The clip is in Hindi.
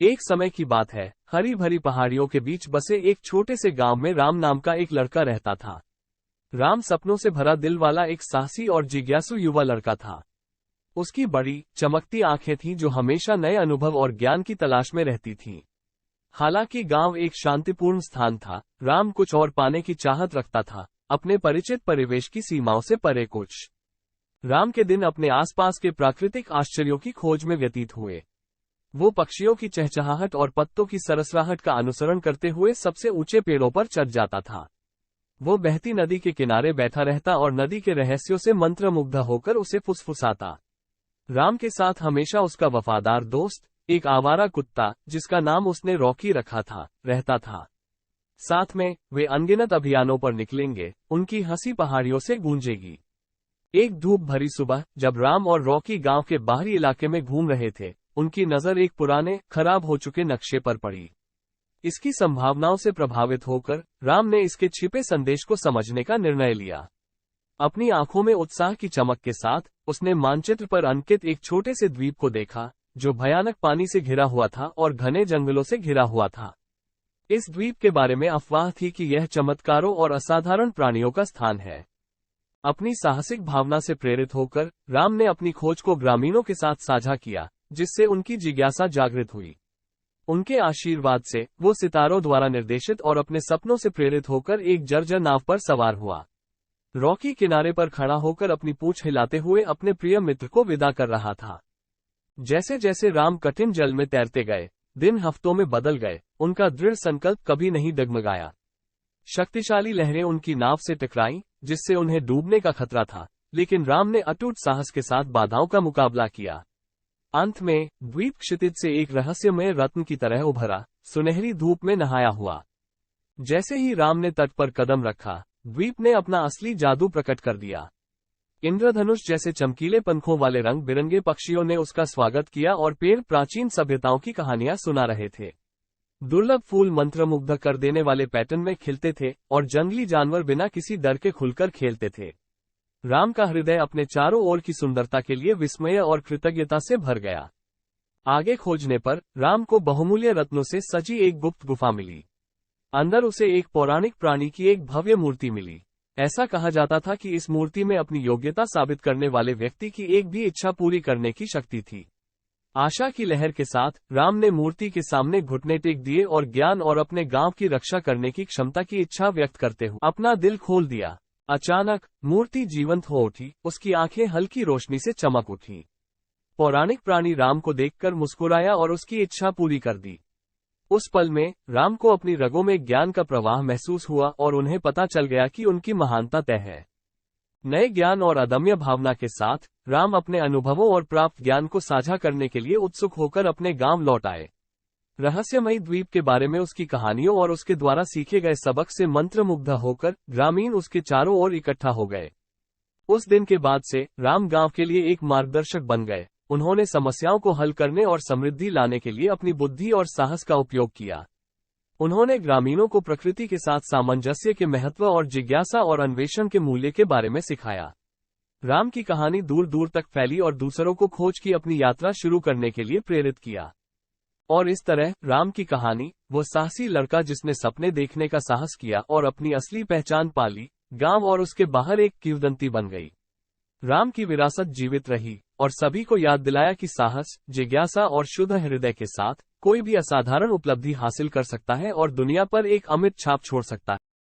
एक समय की बात है, हरी भरी पहाड़ियों के बीच बसे एक छोटे से गांव में राम नाम का एक लड़का रहता था। राम सपनों से भरा दिल वाला एक साहसी और जिज्ञासु युवा लड़का था। उसकी बड़ी, चमकती आंखें थीं जो हमेशा नए अनुभव और ज्ञान की तलाश में रहती थीं। हालांकि गांव एक शांतिपूर्ण स्थान था, राम कुछ और पाने की चाहत रखता था, अपने परिचित परिवेश की सीमाओं से परे कुछ। राम के दिन अपने आसपास के प्राकृतिक आश्चर्यों की खोज में व्यतीत हुए। वो पक्षियों की चहचहाहट और पत्तों की सरसराहट का अनुसरण करते हुए सबसे ऊंचे पेड़ों पर चढ़ जाता था। वो बहती नदी के किनारे बैठा रहता और नदी के रहस्यों से मंत्रमुग्ध होकर उसे फुसफुसाता। राम के साथ हमेशा उसका वफादार दोस्त, एक आवारा कुत्ता, जिसका नाम उसने रॉकी रखा था, रहता था। साथ में वे अनगिनत अभियानों पर निकलेंगे, उनकी हंसी पहाड़ियों से गूंजेगी। एक धूप भरी सुबह, जब राम और रॉकी गांव के बाहरी इलाके में घूम रहे थे, उनकी नजर एक पुराने, खराब हो चुके नक्शे पर पड़ी। इसकी संभावनाओं से प्रभावित होकर राम ने इसके छिपे संदेश को समझने का निर्णय लिया। अपनी आंखों में उत्साह की चमक के साथ उसने मानचित्र पर अंकित एक छोटे से द्वीप को देखा, जो भयानक पानी से घिरा हुआ था और घने जंगलों से घिरा हुआ था। इस द्वीप के बारे में अफवाह थी कि यह चमत्कारों और असाधारण प्राणियों का स्थान है। अपनी साहसिक भावना से प्रेरित होकर राम ने अपनी खोज को ग्रामीणों के साथ साझा किया, जिससे उनकी जिज्ञासा जागृत हुई। उनके आशीर्वाद से वो सितारों द्वारा निर्देशित और अपने सपनों से प्रेरित होकर एक जर्जर नाव पर सवार हुआ। रॉकी किनारे पर खड़ा होकर अपनी पूंछ हिलाते हुए अपने प्रिय मित्र को विदा कर रहा था। जैसे जैसे राम कठिन जल में तैरते गए, दिन हफ्तों में बदल गए, उनका दृढ़ संकल्प कभी नहीं डगमगाया। शक्तिशाली लहरें उनकी नाव से टकराईं, जिससे उन्हें डूबने का खतरा था, लेकिन राम ने अटूट साहस के साथ बाधाओं का मुकाबला किया। अंत में द्वीप क्षितिज से एक रहस्यमय रत्न की तरह उभरा, सुनहरी धूप में नहाया हुआ। जैसे ही राम ने तट पर कदम रखा, द्वीप ने अपना असली जादू प्रकट कर दिया। इंद्रधनुष जैसे चमकीले पंखों वाले रंग बिरंगे पक्षियों ने उसका स्वागत किया और पेड़ प्राचीन सभ्यताओं की कहानियां सुना रहे थे। दुर्लभ फूल मंत्रमुग्ध कर देने वाले पैटर्न में खिलते थे और जंगली जानवर बिना किसी डर के खुलकर खेलते थे। राम का हृदय अपने चारों ओर की सुंदरता के लिए विस्मय और कृतज्ञता से भर गया। आगे खोजने पर राम को बहुमूल्य रत्नों से सजी एक गुप्त गुफा मिली। अंदर उसे एक पौराणिक प्राणी की एक भव्य मूर्ति मिली। ऐसा कहा जाता था कि इस मूर्ति में अपनी योग्यता साबित करने वाले व्यक्ति की एक भी इच्छा पूरी करने की शक्ति थी। आशा की लहर के साथ राम ने मूर्ति के सामने घुटने टेक दिए और ज्ञान और अपने गांव की रक्षा करने की क्षमता की इच्छा व्यक्त करते हुए अपना दिल खोल दिया। अचानक मूर्ति जीवंत हो उठी, उसकी आंखें हल्की रोशनी से चमक उठी। पौराणिक प्राणी राम को देखकर मुस्कुराया और उसकी इच्छा पूरी कर दी। उस पल में राम को अपनी रगों में ज्ञान का प्रवाह महसूस हुआ और उन्हें पता चल गया कि उनकी महानता तय है। नए ज्ञान और अदम्य भावना के साथ राम अपने अनुभवों और प्राप्त ज्ञान को साझा करने के लिए उत्सुक होकर अपने गांव लौट आए। रहस्यमयी द्वीप के बारे में उसकी कहानियों और उसके द्वारा सीखे गए सबक से मंत्रमुग्ध होकर ग्रामीण उसके चारों ओर इकट्ठा हो गए। उस दिन के बाद से राम गांव के लिए एक मार्गदर्शक बन गए। उन्होंने समस्याओं को हल करने और समृद्धि लाने के लिए अपनी बुद्धि और साहस का उपयोग किया। उन्होंने ग्रामीणों को प्रकृति के साथ सामंजस्य के महत्व और जिज्ञासा और अन्वेषण के मूल्य के बारे में सिखाया। राम की कहानी दूर दूर तक फैली और दूसरों को खोज की अपनी यात्रा शुरू करने के लिए प्रेरित किया। और इस तरह राम की कहानी, वो साहसी लड़का जिसने सपने देखने का साहस किया और अपनी असली पहचान पा ली, गांव और उसके बाहर एक किंवदंती बन गई। राम की विरासत जीवित रही और सभी को याद दिलाया कि साहस, जिज्ञासा और शुद्ध हृदय के साथ कोई भी असाधारण उपलब्धि हासिल कर सकता है और दुनिया पर एक अमिट छाप छोड़ सकता है।